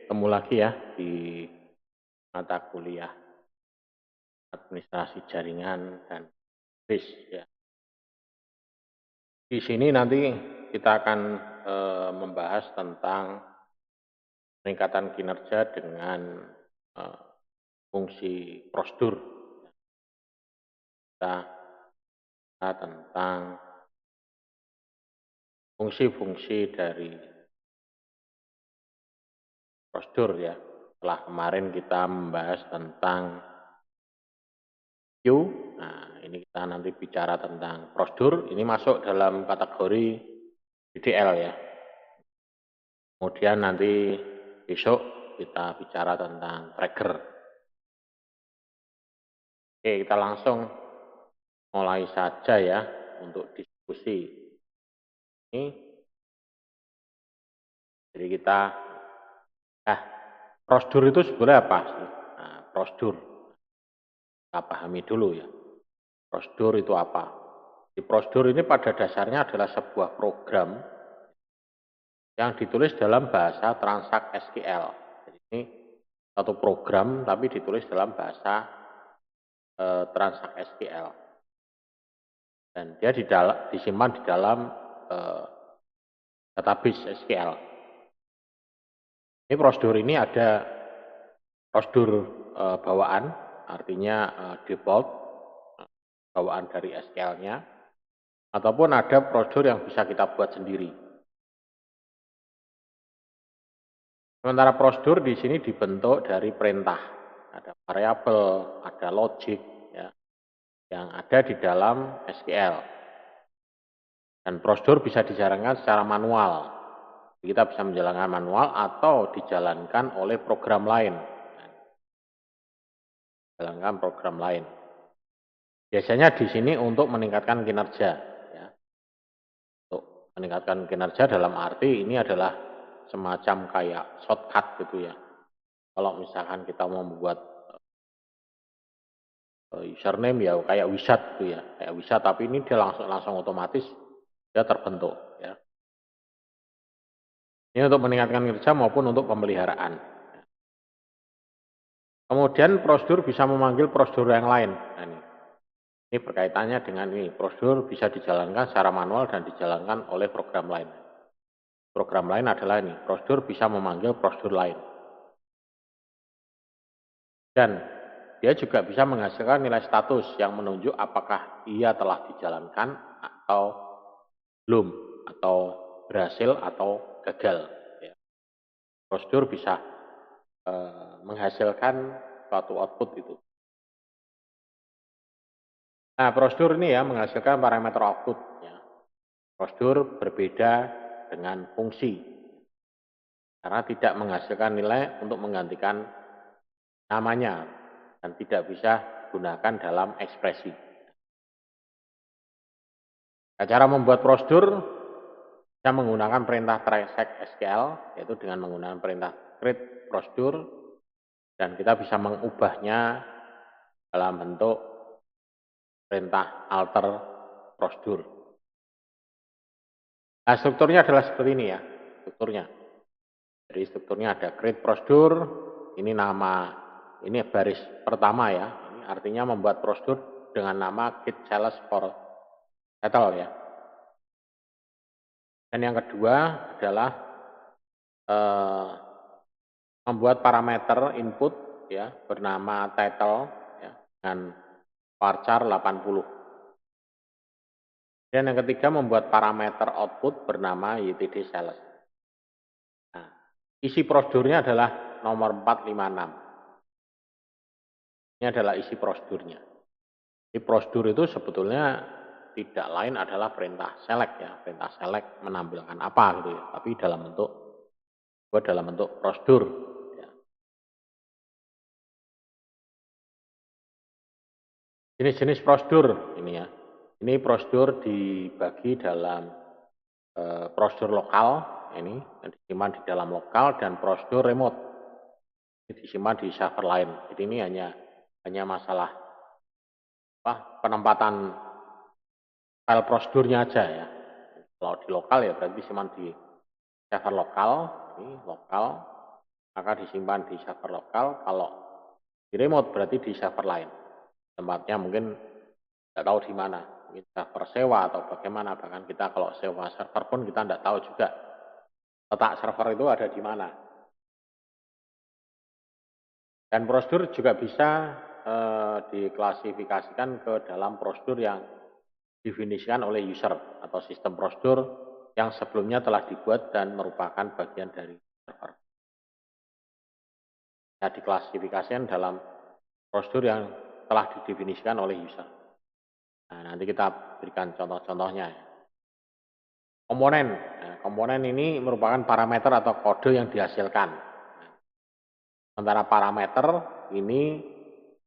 Ketemu lagi ya di mata kuliah administrasi jaringan dan BIS ya. Di sini nanti kita akan membahas tentang peningkatan kinerja dengan eh, fungsi prosedur. Kita tentang fungsi-fungsi dari prosedur ya. Setelah kemarin kita membahas tentang Q, nah ini kita nanti bicara tentang prosedur. Ini masuk dalam kategori DDL ya. Kemudian nanti besok kita bicara tentang trigger. Oke, kita langsung mulai saja ya untuk diskusi ini. Jadi kita, prosedur itu sebenarnya apa sih? Nah, prosedur, kita pahami dulu ya. Prosedur itu apa? Di prosedur ini pada dasarnya adalah sebuah program yang ditulis dalam bahasa Transact SQL. Jadi ini satu program tapi ditulis dalam bahasa Transact SQL. Dan dia disimpan di dalam database SQL. Ini prosedur ini ada prosedur bawaan, artinya default, bawaan dari SQL-nya, ataupun ada prosedur yang bisa kita buat sendiri. Sementara prosedur di sini dibentuk dari perintah, ada variabel, ada logic, ya, yang ada di dalam SQL. Dan prosedur bisa dijalankan secara manual. Kita bisa menjalankan manual atau dijalankan oleh program lain. Jalankan program lain. Biasanya di sini untuk meningkatkan kinerja. Ya. Untuk meningkatkan kinerja dalam arti ini adalah semacam kayak shortcut gitu ya. Kalau misalkan kita mau membuat username ya kayak wizard gitu ya, kayak wizard tapi ini dia langsung otomatis dia terbentuk ya. Ini untuk meningkatkan kinerja maupun untuk pemeliharaan. Kemudian prosedur bisa memanggil prosedur yang lain. Nah, ini berkaitannya dengan ini, prosedur bisa dijalankan secara manual dan dijalankan oleh program lain. Program lain adalah ini, prosedur bisa memanggil prosedur lain. Dan dia juga bisa menghasilkan nilai status yang menunjuk apakah ia telah dijalankan atau belum, atau berhasil atau gagal. Ya. Prosedur bisa menghasilkan suatu output itu. Nah, prosedur ini ya menghasilkan parameter output. Ya. Prosedur berbeda dengan fungsi. Karena tidak menghasilkan nilai untuk menggantikan namanya dan tidak bisa digunakan dalam ekspresi. Nah, cara membuat prosedur bisa menggunakan perintah Transact SQL, yaitu dengan menggunakan perintah create prosedur, dan kita bisa mengubahnya dalam bentuk perintah alter prosedur. Nah, strukturnya adalah seperti ini ya, strukturnya. Jadi strukturnya ada create prosedur, ini nama, ini baris pertama ya, ini artinya membuat prosedur dengan nama get sales for settle ya. Dan yang kedua adalah membuat parameter input ya bernama title ya, dengan varchar 80. Dan yang ketiga membuat parameter output bernama ytd sales. Nah, isi prosedurnya adalah nomor 456. Ini adalah isi prosedurnya. Di prosedur itu sebetulnya tidak lain adalah perintah select ya, perintah select menampilkan apa gitu ya, tapi dalam bentuk prosedur. Ya. Jenis-jenis prosedur ini ya. Ini prosedur dibagi dalam prosedur lokal ini yang disimpan di dalam lokal dan prosedur remote ini disimpan di server lain. Jadi ini hanya masalah penempatan file prosedurnya aja ya. Kalau di lokal ya berarti disimpan di server lokal, ini lokal. maka disimpan di server lokal. Kalau di remote berarti di server lain. Tempatnya mungkin tidak tahu di mana, mungkin server sewa atau bagaimana. Bahkan kita kalau sewa server pun kita tidak tahu juga letak server itu ada di mana. Dan prosedur juga bisa diklasifikasikan ke dalam prosedur yang didefinisikan oleh user atau sistem prosedur yang sebelumnya telah dibuat dan merupakan bagian dari server. Nah, diklasifikasikan dalam prosedur yang telah didefinisikan oleh user. Nah, nanti kita berikan contoh-contohnya. Komponen. Nah, komponen ini merupakan parameter atau kode yang dihasilkan. Sementara parameter ini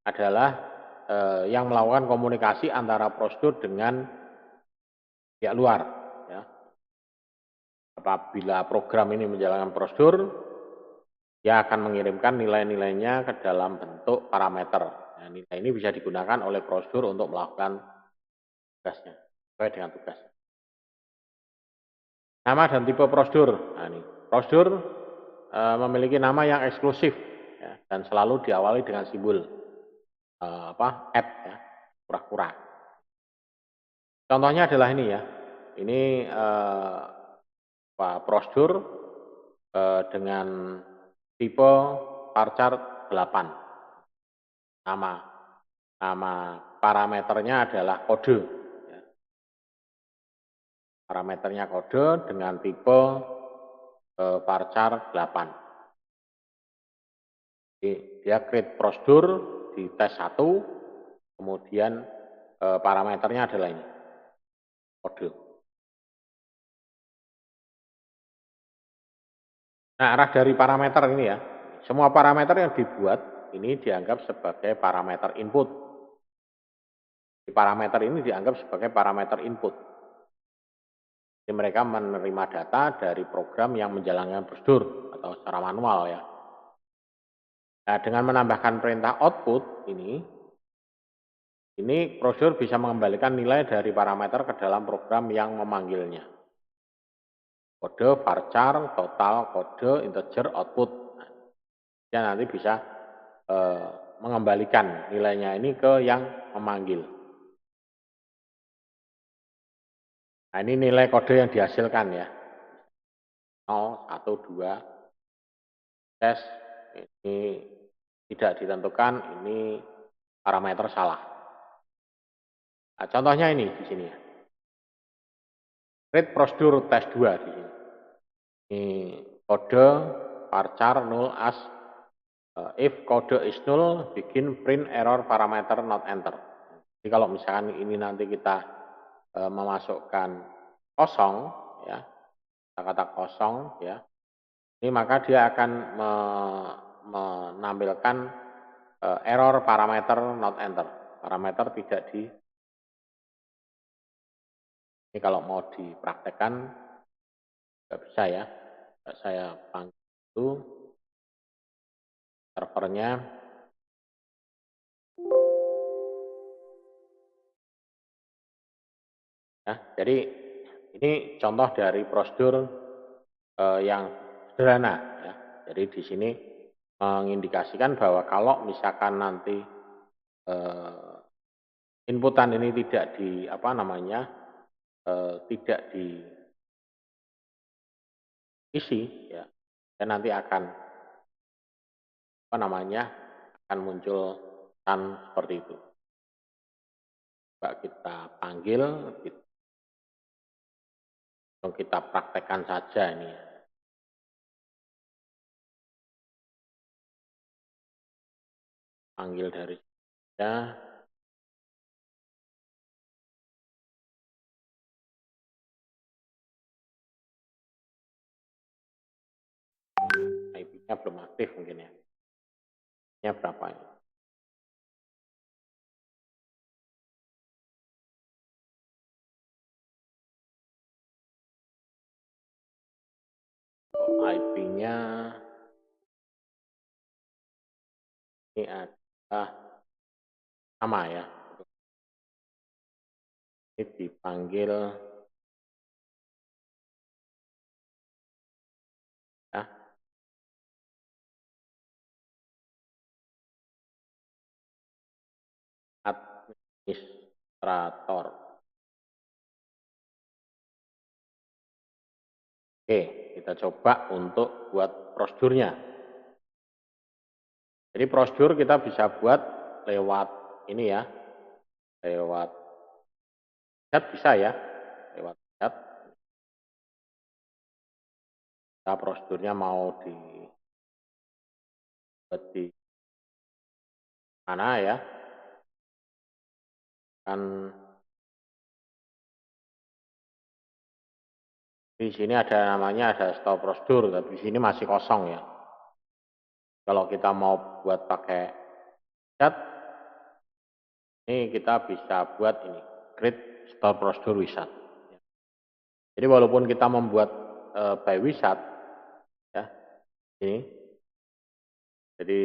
adalah yang melakukan komunikasi antara prosedur dengan pihak luar. Ya. Apabila program ini menjalankan prosedur, dia akan mengirimkan nilai-nilainya ke dalam bentuk parameter. Nah, nilai ini bisa digunakan oleh prosedur untuk melakukan tugasnya, sesuai dengan tugas. Nama dan tipe prosedur. Nah, ini prosedur memiliki nama yang eksklusif ya, dan selalu diawali dengan simbol at ya, kura-kura. Contohnya adalah ini ya. Ini prosedur dengan tipe varchar 8. Nama parameternya adalah kode. Ya. Parameternya kode dengan tipe varchar 8. Jadi dia create prosedur di tes 1, kemudian parameternya adalah ini, kode. Nah, arah dari parameter ini ya, semua parameter yang dibuat ini dianggap sebagai parameter input. Parameter ini dianggap sebagai parameter input. Jadi mereka menerima data dari program yang menjalankan prosedur atau secara manual ya. Nah, dengan menambahkan perintah output ini prosedur bisa mengembalikan nilai dari parameter ke dalam program yang memanggilnya. Kode, varchar, total, kode, integer, output. Nah, dia nanti bisa mengembalikan nilainya ini ke yang memanggil. Nah, ini nilai kode yang dihasilkan ya. 0, 1, 2, tes, ini tidak ditentukan, ini parameter salah. Nah, contohnya ini di sini ya. Read prosedur tes 2 di sini. Ini kode varchar null as if kode is null bikin print error parameter not enter. Jadi kalau misalkan ini nanti kita memasukkan kosong ya, kata kosong ya, ini maka dia akan menampilkan error parameter not enter. Parameter tidak di. Ini kalau mau dipraktekkan nggak bisa ya. Saya panggil itu servernya. Ya, jadi ini contoh dari prosedur yang sederhana ya. Jadi di sini mengindikasikan bahwa kalau misalkan nanti inputan ini tidak tidak diisi ya, dan nanti akan akan muncul seperti itu. Coba kita panggil, kita praktekkan saja ini. Panggil dari ya. IP-nya belum aktif mungkin ya. Ini berapa ini? IP-nya ini adalah sama ya. Ini dipanggil ya. administrator. Oke, kita coba untuk buat prosedurnya. Jadi prosedur kita bisa buat lewat ini ya, lewat chat bisa ya, lewat chat. Kita prosedurnya mau buat di mana ya? Kan di sini ada namanya ada store prosedur, tapi di sini masih kosong ya. Kalau kita mau buat pakai chat, ini kita bisa buat ini create store prosedur wizard. Jadi walaupun kita membuat by wizard ya ini, jadi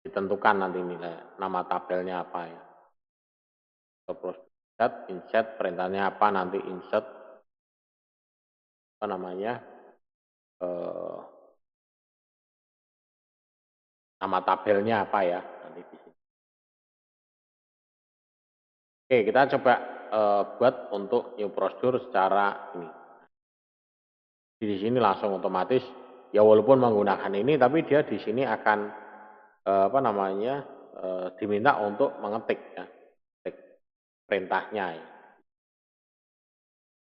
ditentukan nanti nilai nama tabelnya apa ya. Store prosedur wizard, insert perintahnya apa nanti insert apa namanya nama tabelnya apa ya nanti di sini. Oke, kita coba buat untuk new prosedur secara ini. Di sini langsung otomatis ya walaupun menggunakan ini tapi dia di sini akan apa namanya diminta untuk mengetik ya, mengetik perintahnya ya.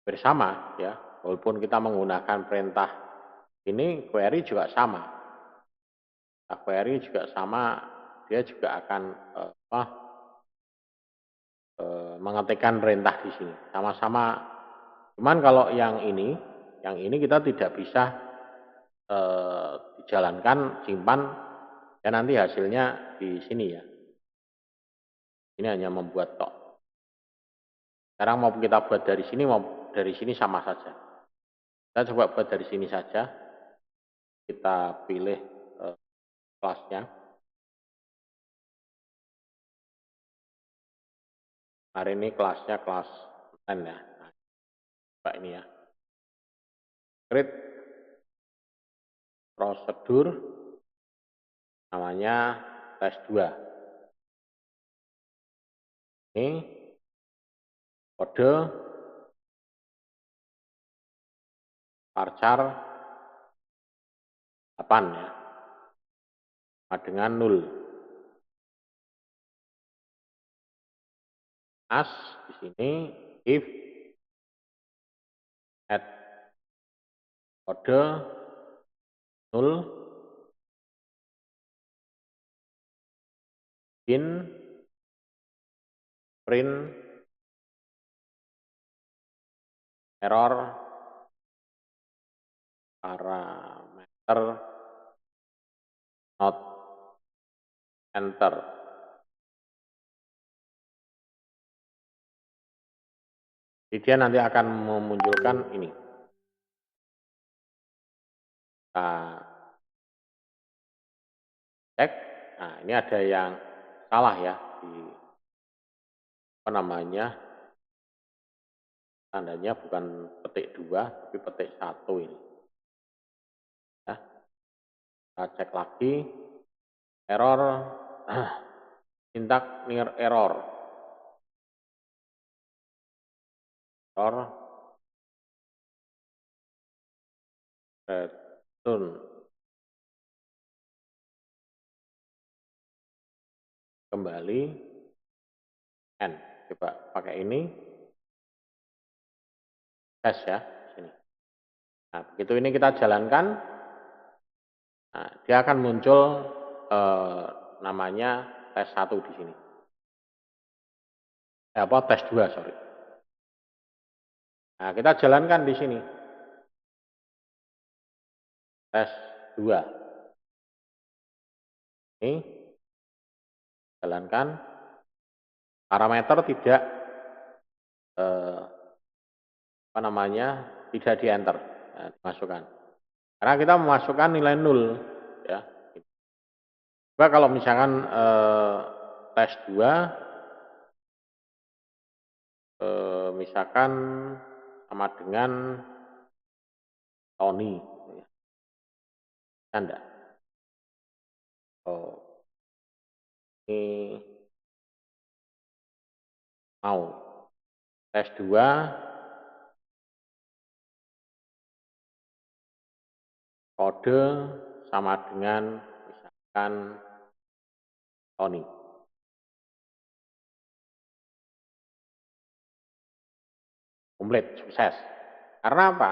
Bersama ya, walaupun kita menggunakan perintah ini query juga sama. Nah, query juga sama, dia juga akan mengetikkan perintah di sini. Sama-sama. Cuman kalau yang ini kita tidak bisa dijalankan, simpan, ya nanti hasilnya di sini ya. Ini hanya membuat tok. Sekarang mau kita buat dari sini, mau dari sini sama saja. Kita coba buat dari sini saja. Kita pilih kelasnya. Hari ini kelasnya kelas 10 ya. Nah, coba ini ya. Create prosedur namanya tes 2. Ini kode varchar 8 ya. Sama dengan 0. As di sini if add kode 0 in print error parameter not enter. Jadi dia nanti akan memunculkan ini. Kita cek. Nah, ini ada yang salah ya di apa namanya? Tandanya bukan petik 2 tapi petik 1 ini. Ya. Kita cek lagi error syntax near error. Return kembali n. Coba pakai ini tes ya sini. Nah, begitu ini kita jalankan, nah, dia akan muncul namanya tes 1 di sini. Tes 2 sorry. Nah, kita jalankan di sini. Tes 2. Ini jalankan. Parameter tidak apa namanya? Tidak di enter. Nah, dimasukkan. Karena kita memasukkan nilai 0 ya. Coba kalau misalkan tes 2 misalkan sama dengan Tony ya. Anda. Oh. Ini mau. Tes 2 kode sama dengan misalkan Tony. Komplit, sukses. Karena apa?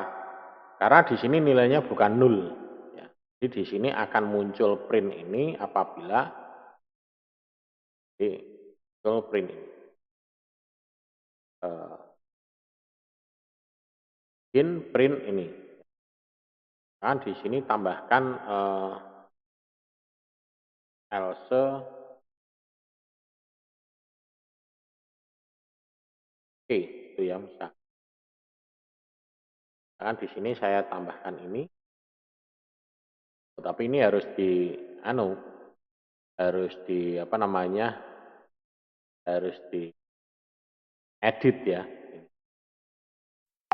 Karena di sini nilainya bukan 0. Ya. Jadi di sini akan muncul print ini apabila muncul print ini. Print ini. Nah, di sini tambahkan else itu ya bisa. Nah, di sini saya tambahkan ini. Tapi ini harus harus di edit ya.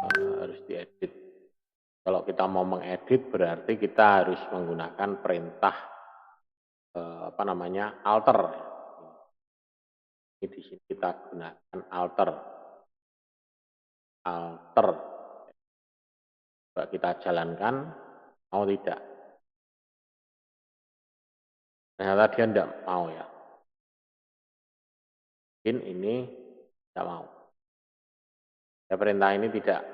Harus diedit. Kalau kita mau mengedit berarti kita harus menggunakan perintah alter. Ini di sini kita gunakan alter. Coba kita jalankan, mau tidak? Ternyata dia tidak mau ya. Ini tidak mau. Ya, perintah ini tidak.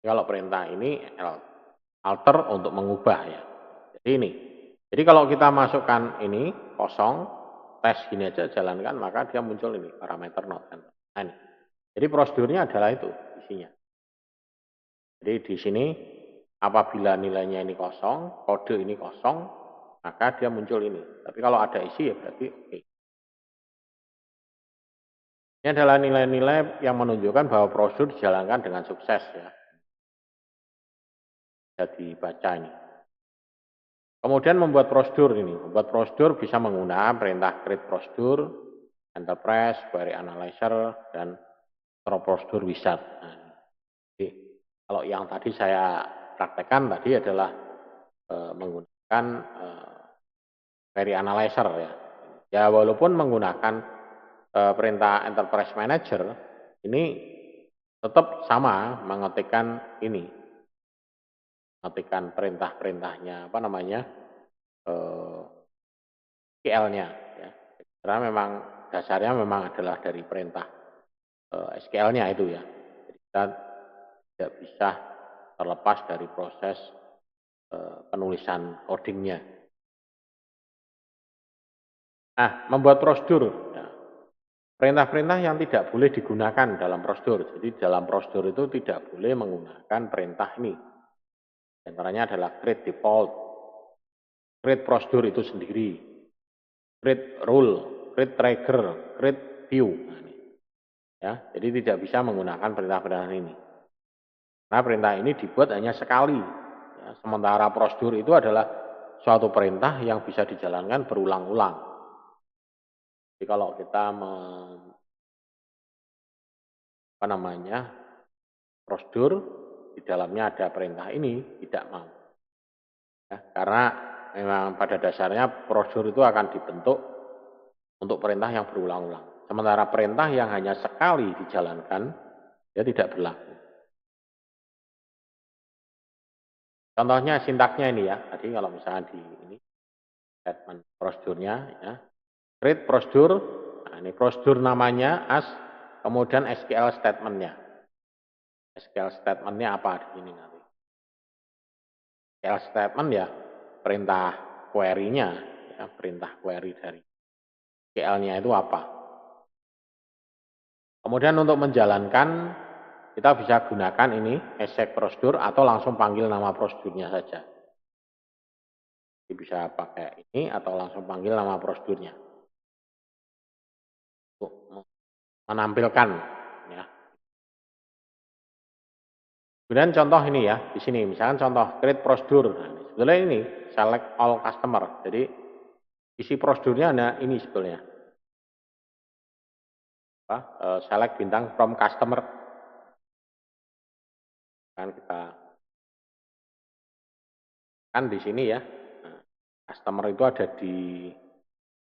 Kalau perintah ini alter untuk mengubah ya. Jadi ini. Jadi kalau kita masukkan ini kosong, tes gini aja jalankan, maka dia muncul ini parameter not. Nah, ini. Jadi prosedurnya adalah itu isinya. Jadi di sini apabila nilainya ini kosong, kode ini kosong, maka dia muncul ini. Tapi kalau ada isi ya berarti oke. Ini adalah nilai-nilai yang menunjukkan bahwa prosedur dijalankan dengan sukses ya. Bisa dibaca ini. Kemudian membuat prosedur ini. Membuat prosedur bisa menggunakan perintah create prosedur, enterprise, query analyzer, dan prosedur wizard. Nah, jadi, kalau yang tadi saya praktekkan tadi adalah menggunakan query analyzer ya. Ya walaupun menggunakan perintah enterprise manager ini tetap sama mengetikkan ini, mengetikkan perintah-perintahnya SQL-nya ya. Karena memang dasarnya memang adalah dari perintah SQL-nya itu ya. Jadi kita tidak bisa terlepas dari proses penulisan codingnya. Nah, membuat prosedur. Ya. Perintah-perintah yang tidak boleh digunakan dalam prosedur. Jadi dalam prosedur itu tidak boleh menggunakan perintah ini. Antaranya adalah create default, create prosedur itu sendiri, create rule, create trigger, create view. Nah, ini. Ya, jadi tidak bisa menggunakan perintah-perintah ini. Nah, perintah ini dibuat hanya sekali. Ya, sementara prosedur itu adalah suatu perintah yang bisa dijalankan berulang-ulang. Jadi kalau kita prosedur di dalamnya ada perintah ini tidak mau. Ya, karena memang pada dasarnya prosedur itu akan dibentuk untuk perintah yang berulang-ulang. Sementara perintah yang hanya sekali dijalankan, dia tidak berlaku. Contohnya sintaksnya ini ya, tadi kalau misalnya di ini statement prosedurnya ya, create prosedur, nah ini prosedur namanya as, kemudian SQL statementnya. SQL statementnya apa di sini nanti? SQL statement ya perintah query-nya, ya, perintah query dari SQL-nya itu apa. Kemudian untuk menjalankan kita bisa gunakan ini exec prosedur atau langsung panggil nama prosedurnya saja. Jadi bisa pakai ini atau langsung panggil nama prosedurnya. Untuk menampilkan ya. Kemudian contoh ini ya, di sini misalkan contoh create prosedur. Nah, sebetulnya ini select all customer. Jadi isi prosedurnya ada ini sebetulnya. Select bintang from customer. Kan kita kan di sini ya. Nah, customer itu ada di,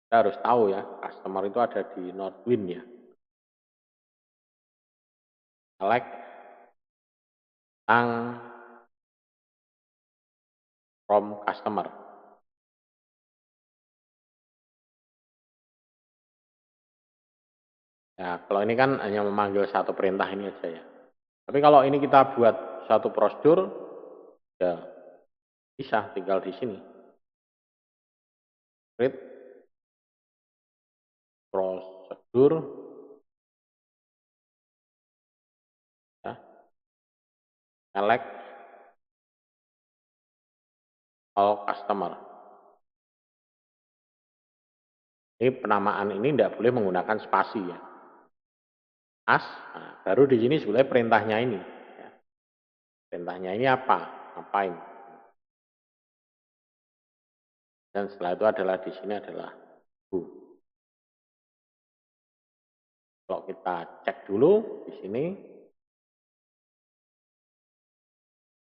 kita harus tahu ya, customer itu ada di Northwind ya. Select tentang from customer. Ya, kalau ini kan hanya memanggil satu perintah ini aja ya. Tapi kalau ini kita buat satu prosedur, ya bisa tinggal di sini. Create prosedur, ya, select all customer. Ini penamaan ini tidak boleh menggunakan spasi ya. As, nah, baru di sini sebenarnya perintahnya ini. Ya. Perintahnya ini apa? Ngapain? Dan setelah itu adalah di sini adalah who. Kalau kita cek dulu di sini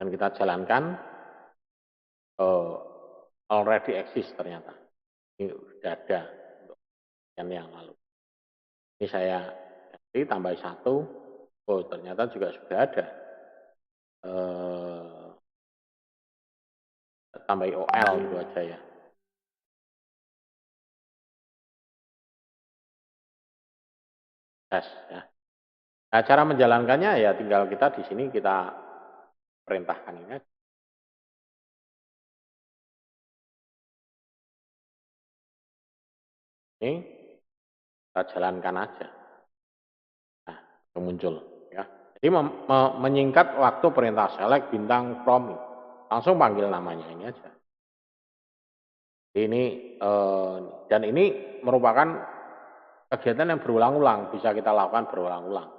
dan kita jalankan, already exist ternyata. Ini sudah ada untuk yang lalu. Ini saya tambah satu, oh ternyata juga sudah ada. Tambah OL itu aja ya. Tes ya. Nah, cara menjalankannya ya tinggal kita di sini kita perintahkan ini aja. Ini kita jalankan aja. Nah, itu muncul ya. Jadi menyingkat waktu perintah select bintang from, langsung panggil namanya ini aja. Ini dan ini merupakan kegiatan yang berulang-ulang, bisa kita lakukan berulang-ulang.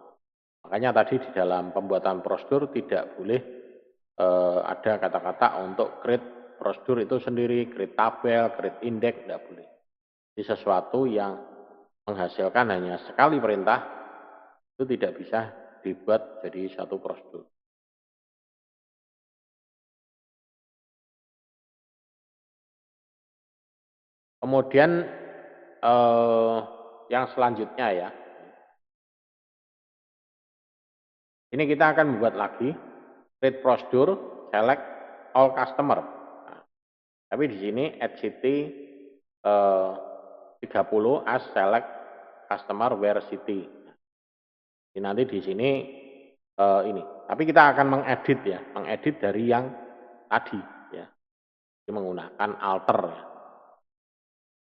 Makanya tadi di dalam pembuatan prosedur tidak boleh ada kata-kata untuk create prosedur itu sendiri, create tabel, create index, tidak boleh. Ini sesuatu yang menghasilkan hanya sekali perintah, itu tidak bisa dibuat jadi satu prosedur. Kemudian yang selanjutnya ya, ini kita akan membuat lagi create prosedur, select all customer. Nah, tapi di sini add city 30 as select customer where city. Jadi nanti di sini ini. Tapi kita akan mengedit ya, mengedit dari yang tadi ya. Ini menggunakan alter ya.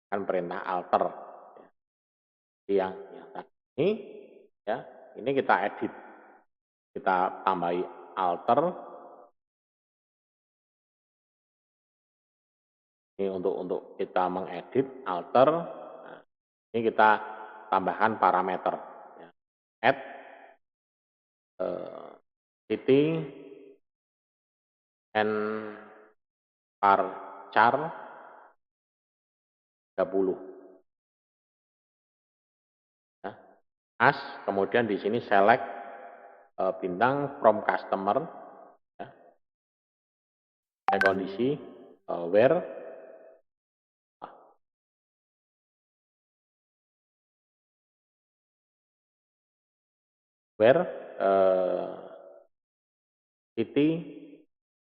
Kan perintah alter ya. Yang tadi ini ya, ini kita edit. Kita tambahi alter. Ini untuk kita mengedit alter. Nah, ini kita tambahkan parameter ya. Add city and varchar 30 ya. As, kemudian di sini select bintang from customer ya. Kondisi where city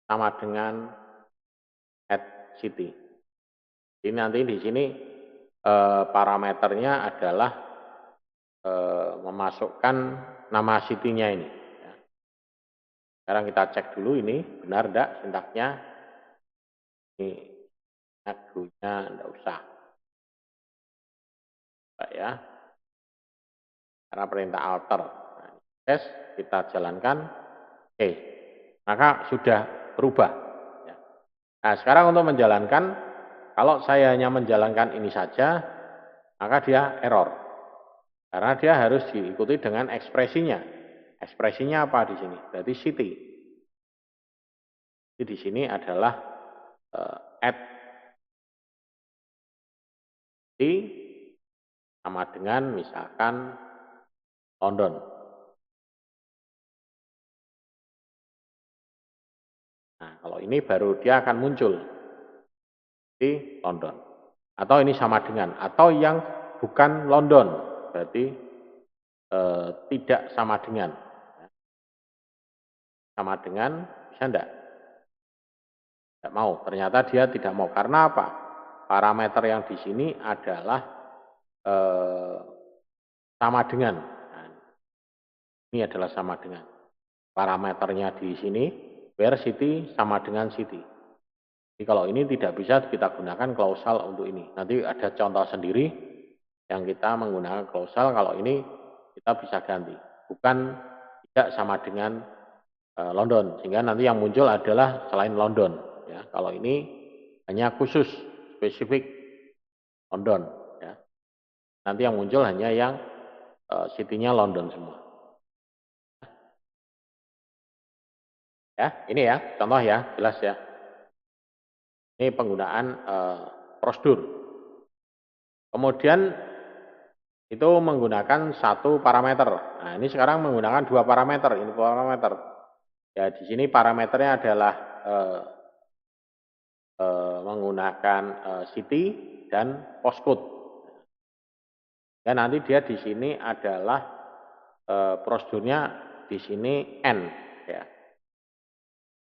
sama dengan add city. Ini nanti di sini parameternya adalah memasukkan nama city-nya ini. Ya. Sekarang kita cek dulu ini benar enggak sintaksnya. Ini adunya enggak usah. Baik ya. Karena perintah alter. Nah, tes kita jalankan. Oke. Maka sudah berubah. Ya. Nah, sekarang untuk menjalankan, kalau saya hanya menjalankan ini saja, maka dia error. Karena dia harus diikuti dengan ekspresinya. Ekspresinya apa di sini? Berarti city. Jadi di sini adalah add city sama dengan misalkan London. Nah, kalau ini baru dia akan muncul. di London. Atau ini sama dengan, atau yang bukan London, berarti tidak sama dengan. Sama dengan, bisa enggak? Tidak mau. Ternyata dia tidak mau. Karena apa? Parameter yang di sini adalah sama dengan. Nah, ini adalah sama dengan. Parameternya di sini, where city sama dengan city. Jadi kalau ini tidak bisa kita gunakan klausal untuk ini. Nanti ada contoh sendiri yang kita menggunakan klausal. Kalau ini kita bisa ganti. Bukan tidak sama dengan London. Sehingga nanti yang muncul adalah selain London. Ya, kalau ini hanya khusus, spesifik London. Ya. Nanti yang muncul hanya yang city-nya London semua. Ya, ini ya, contoh ya, jelas ya. Ini penggunaan prosedur. Kemudian itu menggunakan satu parameter. Nah, ini sekarang menggunakan dua parameter. Ini parameter. Ya, di sini parameternya adalah menggunakan city dan postcode. Dan nanti dia di sini adalah prosedurnya di sini N. Ya.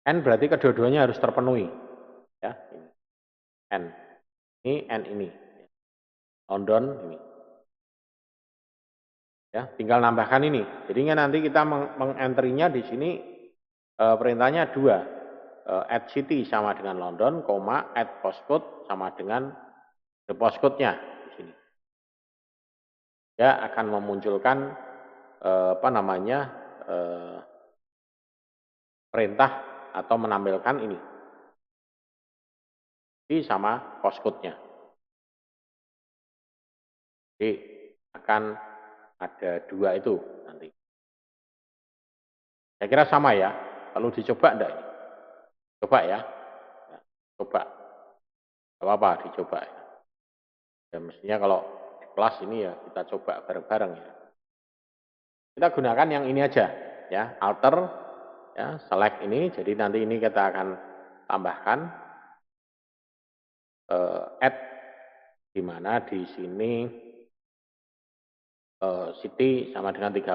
N berarti kedua-duanya harus terpenuhi. Ya, ini. N. Ini N ini. London ini. Ya, tinggal nambahkan ini. Jadinya nanti kita mengenterinya di sini perintahnya dua. Add city sama dengan London, add postcode sama dengan the postcode-nya di sini. Ya akan memunculkan perintah atau menampilkan ini. Ini sama postcode-nya. Jadi akan ada dua itu nanti. Saya kira sama ya. Perlu dicoba enggak ini? Coba ya. Coba. Gak apa-apa dicoba ya. Ya mestinya kalau di kelas ini ya kita coba bareng-bareng ya. Kita gunakan yang ini aja ya, alter ya, select ini. Jadi nanti ini kita akan tambahkan add di mana di sini city sama dengan 30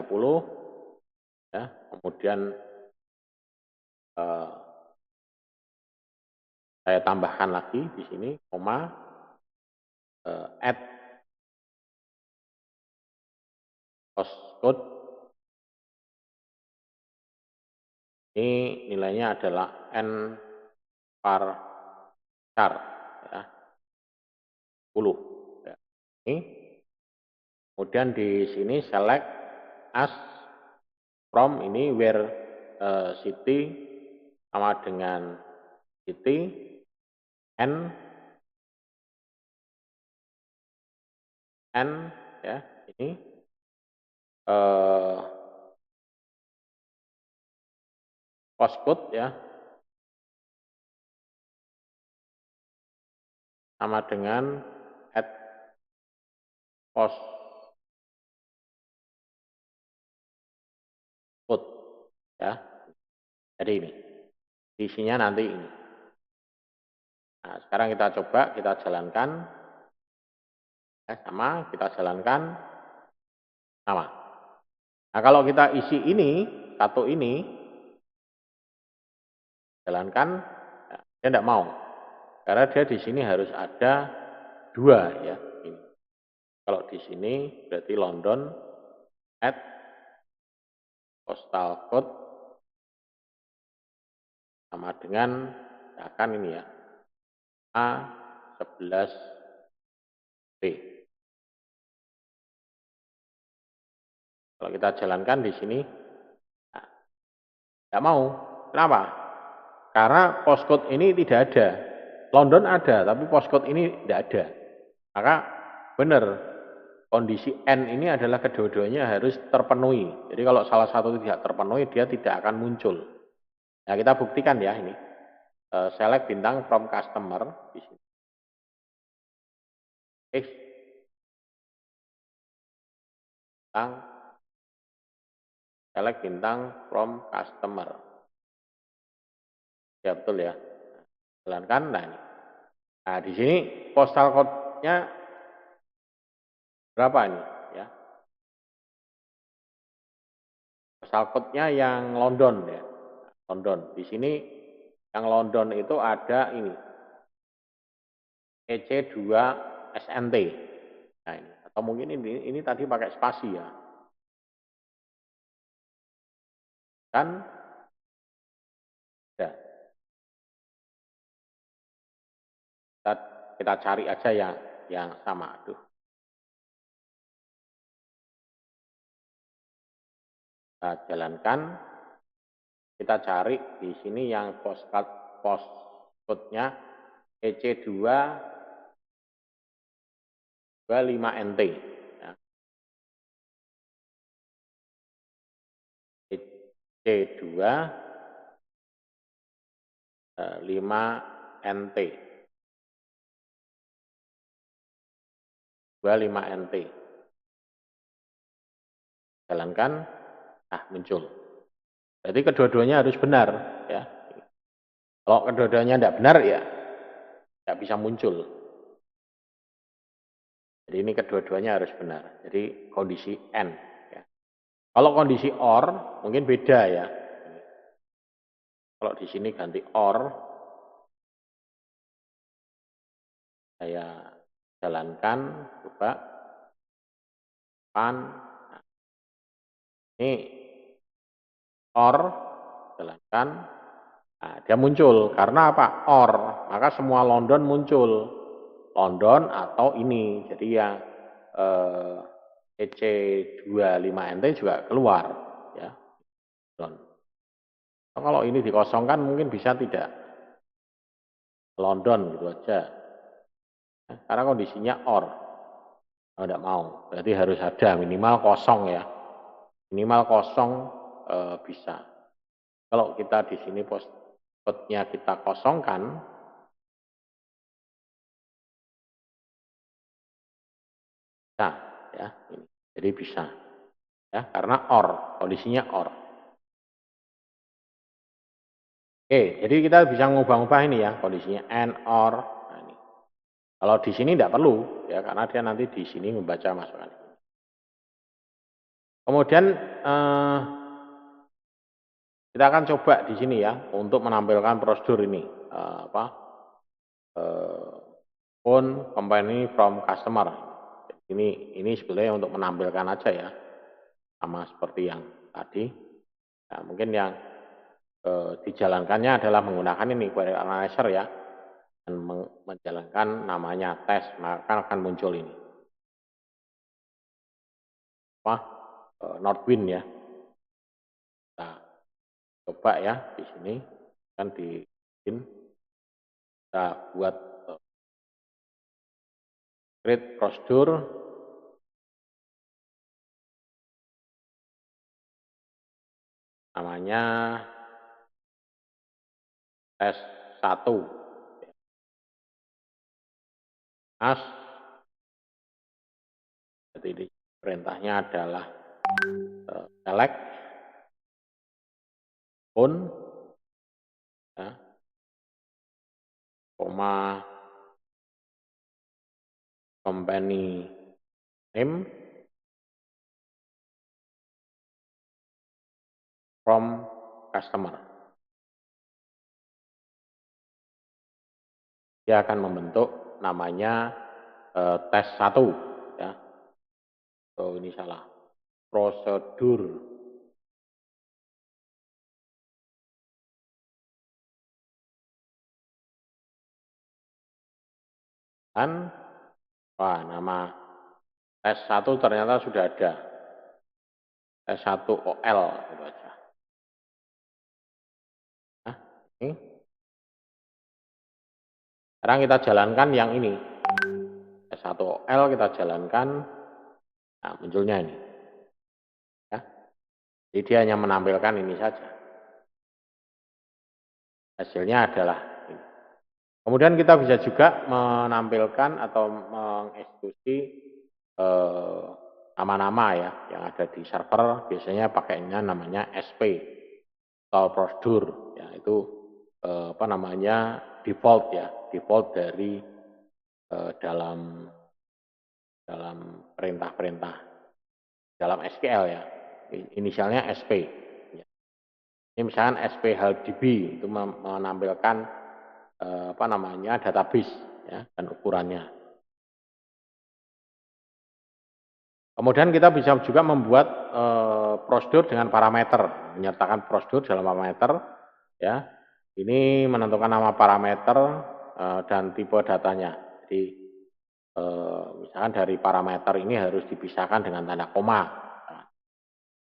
ya. Kemudian saya tambahkan lagi di sini koma add postcode. Ini nilainya adalah n per char ya, 10 ya. Ini kemudian di sini select as from ini where city sama dengan city n ya ini postcode ya sama dengan add postcode ya. Jadi ini isinya nanti ini. Nah, sekarang kita coba kita jalankan ya, sama kita jalankan sama. Nah, kalau kita isi ini satu ini jalankan ya, dia tidak mau. Karena dia di sini harus ada dua ya. Ini. Kalau di sini berarti London add postal code sama dengan akan ini ya A11B. Kalau kita jalankan di sini nah, tidak mau. Kenapa? Karena postcode ini tidak ada. London ada, tapi postcode ini tidak ada. Maka benar kondisi N ini adalah kedua-duanya harus terpenuhi. Jadi kalau salah satu tidak terpenuhi, dia tidak akan muncul. Nah, kita buktikan ya ini. Select bintang from customer di sini. Bintang select bintang from customer. Ya betul ya. Jalankan nah ini. Nah, di sini postal code-nya berapa ini ya? Postal code-nya yang London ya. London. Di sini yang London itu ada ini EC2 SNT. Nah, ini. Atau mungkin ini tadi pakai spasi ya. Kan ya, kita cari aja yang sama. Aduh. Kita jalankan. Kita cari di sini yang postcode-nya EC2 25NT. Ya. EC2 5NT. 25NT. Jalankan, muncul. Jadi kedua-duanya harus benar ya. Kalau kedua-duanya tidak benar ya tidak bisa muncul. Jadi ini kedua-duanya harus benar. Jadi kondisi N. Ya. Kalau kondisi OR mungkin beda ya. Kalau di sini ganti OR, saya jalankan, coba pan. Nah, ini OR, jalankan. Nah, dia muncul karena apa? OR, maka semua London muncul. London atau ini. Jadi yang EC25NT juga keluar ya. Kalau ini dikosongkan mungkin bisa tidak. London gitu aja. Karena kondisinya OR. Oh, tidak mau. Berarti harus ada minimal kosong ya. Minimal kosong bisa. Kalau kita di sini postcode-nya kita kosongkan, nah ya, ini. Jadi bisa ya, karena OR, kondisinya OR. Oke, jadi kita bisa ngubah-ngubah ini ya, kondisinya AND, OR. Nah, ini. Kalau di sini tidak perlu ya, karena dia nanti di sini membaca masukan. Kemudian kita akan coba di sini ya untuk menampilkan prosedur ini phone company from customer. Ini sebenarnya untuk menampilkan aja ya, sama seperti yang tadi. Nah, mungkin yang dijalankannya adalah menggunakan ini query analyzer ya, dan menjalankan namanya tes, maka akan muncul ini Northwind ya. Nah, coba ya di sini kan kita buat create prosedur namanya tes 1 as. Jadi perintahnya adalah select phone ya, koma company name from customer. Dia akan membentuk namanya tes 1 ya. Oh, ini salah. Prosedur. Dan nama tes 1 ternyata sudah ada. Tes 1 OL gitu aja. Nah, ini. Sekarang kita jalankan yang ini. Tes 1 OL kita jalankan. Nah, munculnya ini. Ya. Jadi dia hanya menampilkan ini saja. Hasilnya adalah ini. Kemudian kita bisa juga menampilkan atau mengeksekusi nama-nama ya yang ada di server. Biasanya pakainya namanya SP atau prosedur ya, itu default ya, default dari dalam perintah-perintah dalam SQL ya. Inisialnya SP. Ini misalkan SP HDB itu menampilkan database ya, dan ukurannya. Kemudian kita bisa juga membuat prosedur dengan parameter, menyertakan prosedur dalam parameter ya. Ini menentukan nama parameter dan tipe datanya. Jadi misalkan dari parameter ini harus dipisahkan dengan tanda koma. Nah,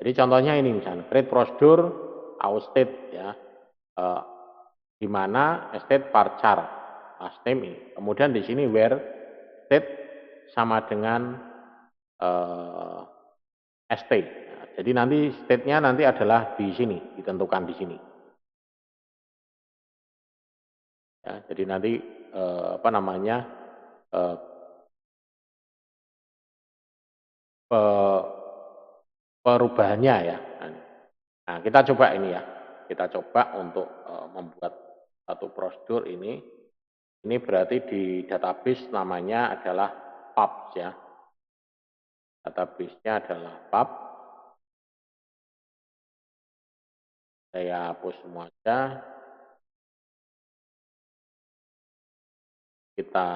jadi contohnya ini misalnya create prosedur outState ya, di mana state varchar last name ini. Kemudian di sini where state sama dengan st. Nah, jadi nanti state-nya nanti adalah di sini, ditentukan di sini. Ya, jadi nanti perubahannya ya. Nah, kita coba ini ya. Kita coba untuk membuat satu prosedur ini. Ini berarti di database namanya adalah pubs ya. Database-nya adalah pub. Saya hapus semua aja. Kita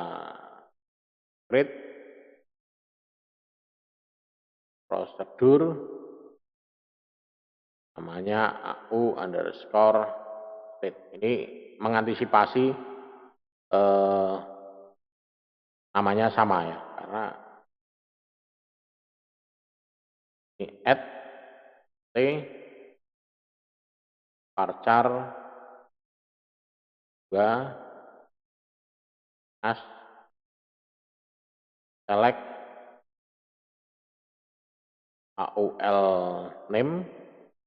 create prosedur namanya AU_state. Ini mengantisipasi namanya sama ya, karena ini add t varchar juga as select aul name,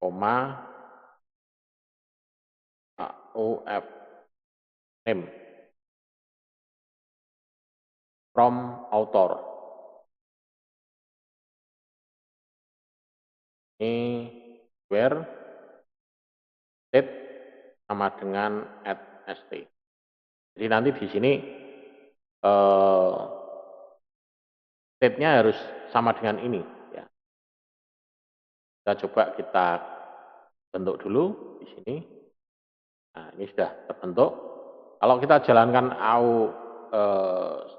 auf name from author. Ini where state sama dengan @st. Jadi nanti di sini state-nya harus sama dengan ini ya. Kita coba kita bentuk dulu di sini. Nah, ini sudah terbentuk. Kalau kita jalankan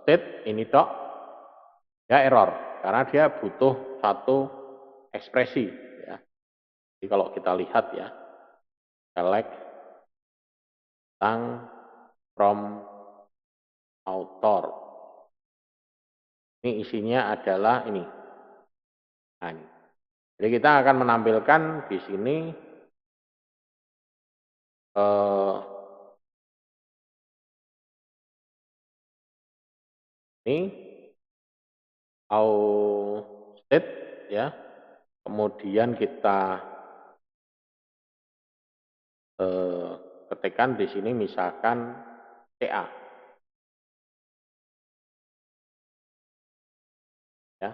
state ini tok, ya error karena dia butuh satu ekspresi ya. Jadi kalau kita lihat ya, select tang from author. Ini isinya adalah ini. Nah, ini. Jadi kita akan menampilkan di sini ini state ya. Kemudian kita ketikkan di sini misalkan CA. Ya.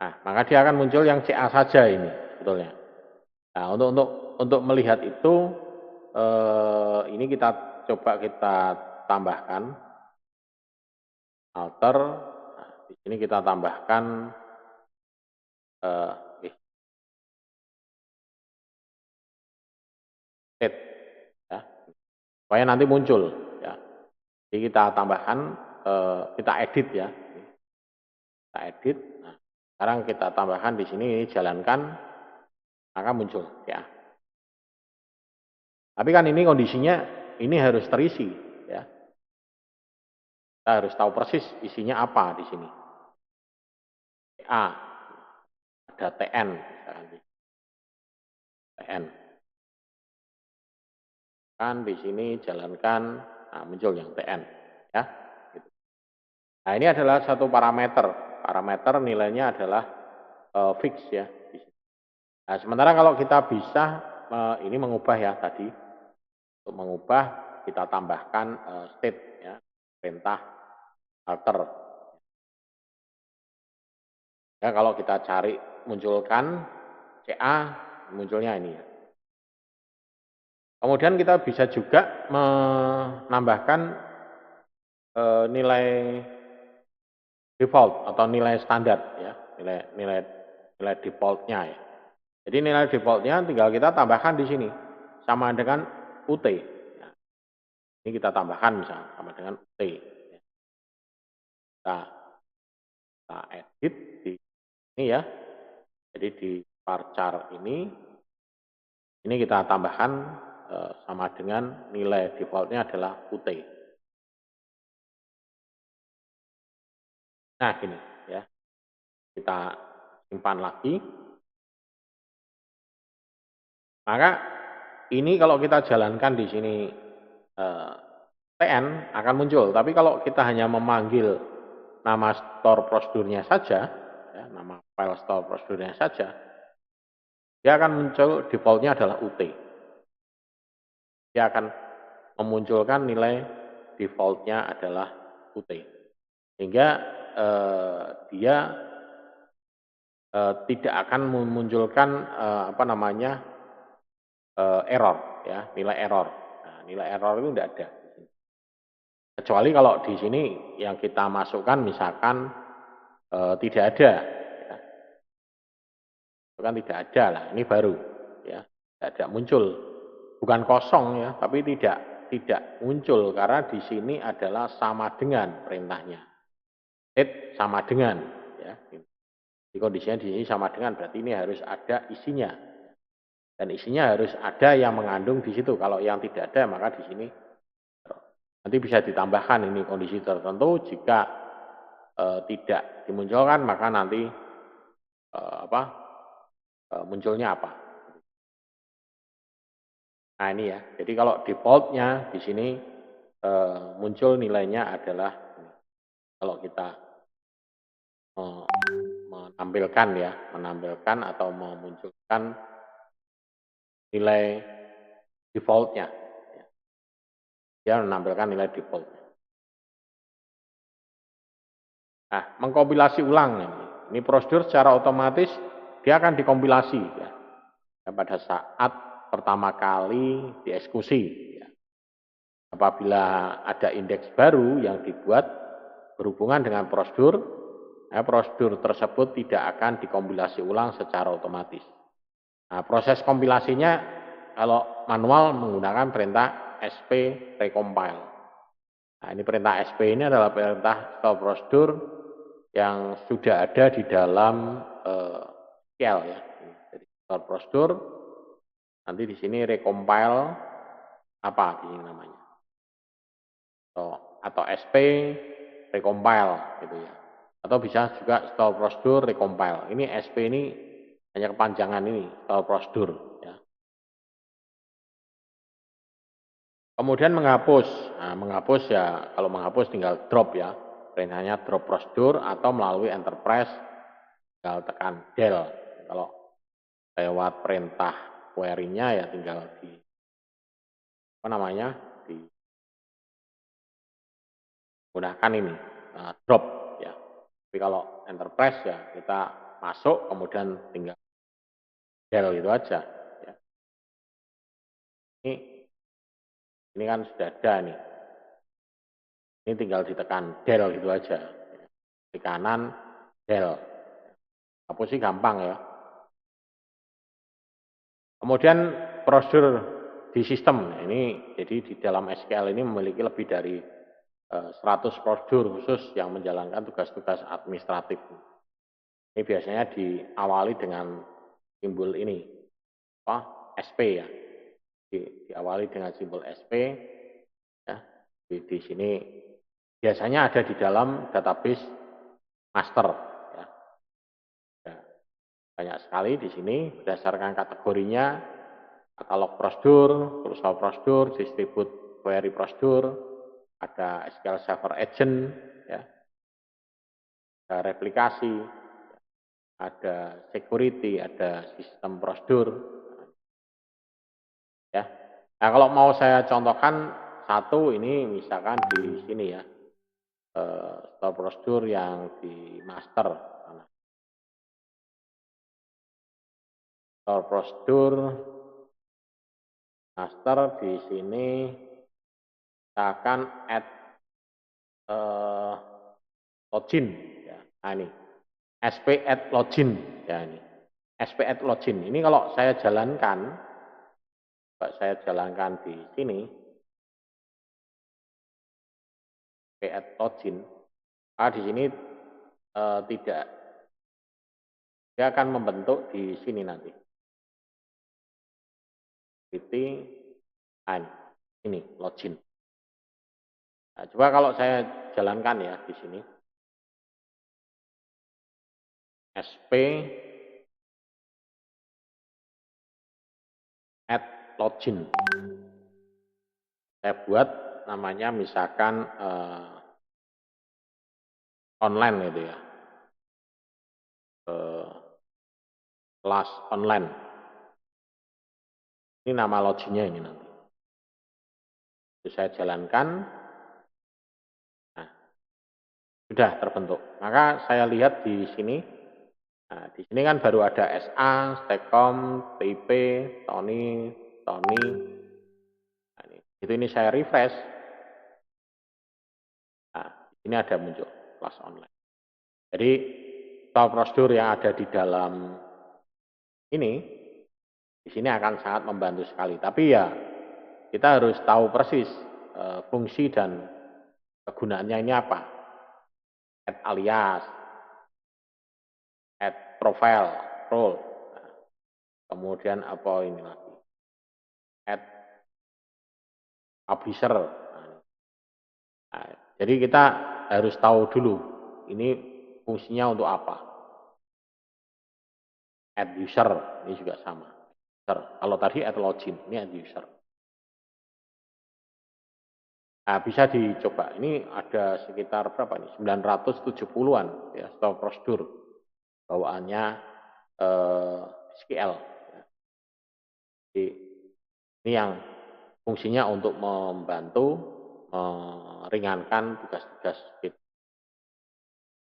Nah, maka dia akan muncul yang CA saja ini sebetulnya. Nah, untuk melihat itu ini kita coba kita tambahkan alter. Nah, di sini kita tambahkan state ya. Supaya nanti muncul ya. Jadi kita tambahkan kita edit ya. Kita edit. Nah, sekarang kita tambahkan di sini ini jalankan maka muncul ya. Tapi kan ini kondisinya ini harus terisi ya. Kita harus tahu persis isinya apa di sini. A ada TN misalkan. TN. Kan di sini jalankan nah, muncul yang TN ya. Gitu. Nah, ini adalah satu parameter. Parameter nilainya adalah fix ya. Nah, sementara kalau kita bisa ini mengubah ya tadi. Untuk mengubah kita tambahkan state ya, perintah alter. Ya, kalau kita cari munculkan CA munculnya ini ya. Kemudian kita bisa juga menambahkan nilai default atau nilai standar ya, nilai defaultnya ya. Jadi nilai defaultnya tinggal kita tambahkan di sini sama dengan UT. Nah, ini kita tambahkan misalnya sama dengan UT. Kita edit di ini ya. Jadi di varchar ini kita tambahkan sama dengan nilai defaultnya adalah UT. Nah gini ya, kita simpan lagi. Maka ini kalau kita jalankan di sini TN akan muncul. Tapi kalau kita hanya memanggil nama store prosedurnya saja, ya, nama file store prosedurnya saja, dia akan muncul defaultnya adalah UT. Dia akan memunculkan nilai defaultnya adalah UT. Sehingga dia tidak akan memunculkan error, ya, nilai error. Nah, nilai error itu tidak ada. Kecuali kalau di sini yang kita masukkan misalkan tidak ada, ya. Itu kan tidak ada lah, ini baru, ya, tidak muncul, bukan kosong ya, tapi tidak muncul karena di sini adalah sama dengan perintahnya, sama dengan, ya. Di kondisinya di sini sama dengan berarti ini harus ada isinya dan isinya harus ada yang mengandung di situ. Kalau yang tidak ada maka di sini nanti bisa ditambahkan ini kondisi tertentu. Jika tidak dimunculkan maka nanti munculnya apa. Nah ini ya. Jadi kalau defaultnya di sini muncul nilainya adalah kalau kita menampilkan atau memunculkan nilai defaultnya. Dia menampilkan nilai defaultnya. Nah, mengkompilasi ulang ini prosedur secara otomatis dia akan dikompilasi ya. Pada saat pertama kali dieksekusi. Ya. Apabila ada indeks baru yang dibuat berhubungan dengan prosedur, prosedur tersebut tidak akan dikompilasi ulang secara otomatis. Nah, proses kompilasinya kalau manual menggunakan perintah sp recompile. Nah, ini perintah sp ini adalah perintah store prosedur yang sudah ada di dalam shell ya. Jadi store prosedur nanti di sini recompile apa di sini namanya. Atau sp recompile gitu ya. Atau bisa juga store prosedur recompile. Ini sp ini hanya kepanjangan ini store prosedur ya. Kemudian menghapus. Nah, menghapus ya kalau menghapus tinggal drop ya. Perintahnya drop prosedur atau melalui enterprise tinggal tekan del. Kalau lewat perintah query-nya ya tinggal digunakan ini drop ya. Tapi kalau enterprise ya kita masuk kemudian tinggal del gitu aja ya. Ini kan sudah ada nih. Ini tinggal ditekan del gitu aja. Di kanan del. Hapus sih gampang ya. Kemudian prosedur di sistem. Ini jadi di dalam SQL ini memiliki lebih dari 100 prosedur khusus yang menjalankan tugas-tugas administratif. Ini biasanya diawali dengan simbol ini, SP ya. Diawali dengan simbol SP. Ya. Di sini biasanya ada di dalam database master. Ya. Ya. Banyak sekali di sini berdasarkan kategorinya, katalog prosedur, closed prosedur, distribute query prosedur, ada SQL Server Agent, ya, ada replikasi, ada security, ada sistem prosedur. Ya. Nah kalau mau saya contohkan satu ini misalkan di sini ya, store prosedur yang di master. Store prosedur master di sini kita akan add eh, login ya. Nah ini sp at login ya ini. sp at login. Ini kalau saya jalankan, di sini sp at login. Di sini tidak, dia akan membentuk di sini nanti. Nah, ini login. Nah, coba kalau saya jalankan ya di sini. sp at login. Saya buat namanya misalkan online gitu ya. Kelas online. Ini nama loginnya ini nanti. Itu saya jalankan. Nah, sudah terbentuk. Maka saya lihat di sini. Nah, di sini kan baru ada SA, Stekom, TIP, Tony. Nah, ini saya refresh. Nah, ini ada muncul kelas online. Jadi tahu prosedur yang ada di dalam ini, di sini akan sangat membantu sekali. Tapi ya kita harus tahu persis fungsi dan kegunaannya ini apa. Add alias, add profile, role. Nah, kemudian apa ini lagi? Add publisher. Nah, jadi kita harus tahu dulu ini fungsinya untuk apa. Add user ini juga sama. Kalau tadi add login, ini add user. Nah, bisa dicoba. Ini ada sekitar berapa nih? 970-an ya, stop prosedur. Bawaannya SQL. Jadi, ini yang fungsinya untuk membantu meringankan tugas-tugas kita.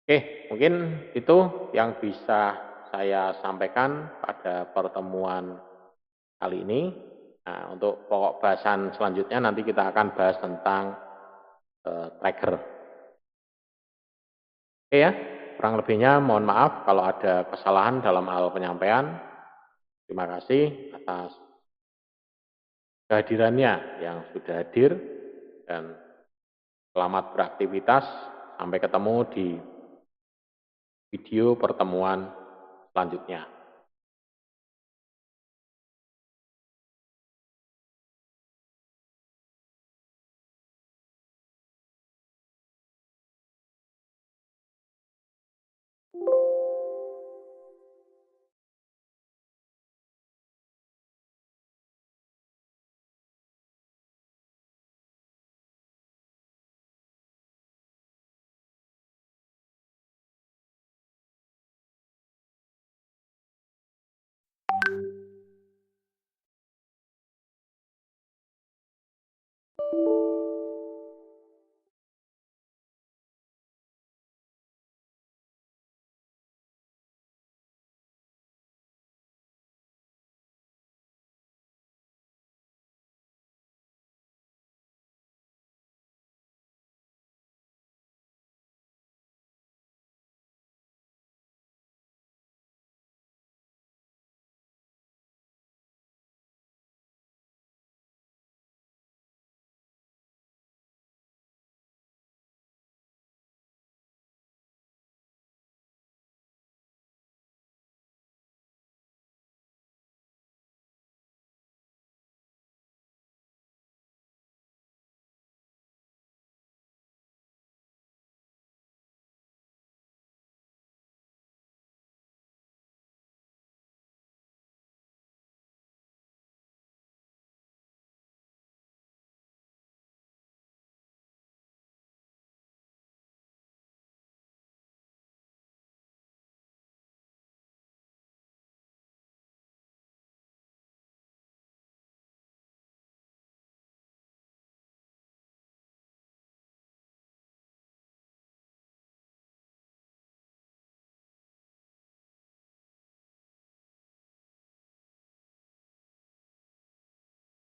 Oke, mungkin itu yang bisa saya sampaikan pada pertemuan kali ini. Nah, untuk pokok bahasan selanjutnya nanti kita akan bahas tentang tracker. Oke ya, kurang lebihnya mohon maaf kalau ada kesalahan dalam hal penyampaian. Terima kasih atas kehadirannya yang sudah hadir dan selamat beraktivitas. Sampai ketemu di video pertemuan selanjutnya.